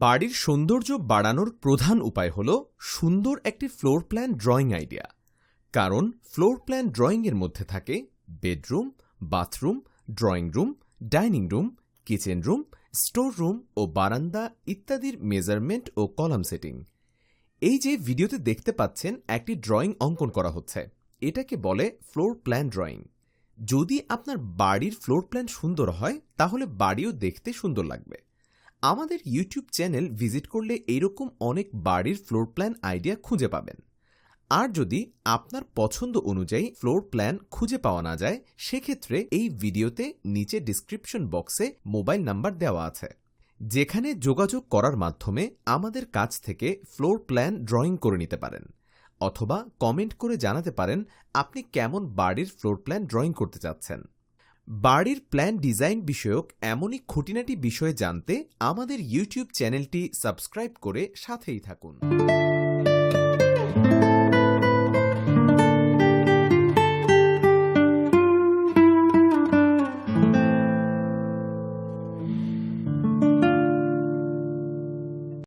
বাড়ির সৌন্দর্য বাড়ানোর প্রধান উপায় হল সুন্দর একটি ফ্লোর প্ল্যান ড্রয়িং আইডিয়া। কারণ ফ্লোর প্ল্যান ড্রয়িংয়ের মধ্যে থাকে bedroom, bathroom, drawing room, dining room, kitchen room, store room ও বারান্দা ইত্যাদির মেজারমেন্ট ও কলাম সেটিং। এই যে ভিডিওতে দেখতে পাচ্ছেন একটি ড্রয়িং অঙ্কন করা হচ্ছে, এটাকে বলে ফ্লোর প্ল্যান ড্রয়িং। যদি আপনার বাড়ির ফ্লোর প্ল্যান সুন্দর হয় তাহলে বাড়িও দেখতে সুন্দর লাগবে। আমাদের ইউটিউব চ্যানেল ভিজিট করলে এইরকম অনেক বাড়ির ফ্লোর প্ল্যান আইডিয়া খুঁজে পাবেন। আর যদি আপনার পছন্দ অনুযায়ী ফ্লোর প্ল্যান খুঁজে পাওয়া না যায়, সেক্ষেত্রে এই ভিডিওতে নিচে ডিসক্রিপশন বক্সে মোবাইল নাম্বার দেওয়া আছে, যেখানে যোগাযোগ করার মাধ্যমে আমাদের কাছ থেকে ফ্লোর প্ল্যান ড্রয়িং করে নিতে পারেন, অথবা কমেন্ট করে জানাতে পারেন আপনি কেমন বাড়ির ফ্লোর প্ল্যান ড্রয়িং করতে চাচ্ছেন। বাড়ির প্ল্যান ডিজাইন বিষয়ক এমনই খুঁটিনাটি বিষয়ে জানতে আমাদের ইউটিউব চ্যানেলটি সাবস্ক্রাইব করে সাথেই থাকুন।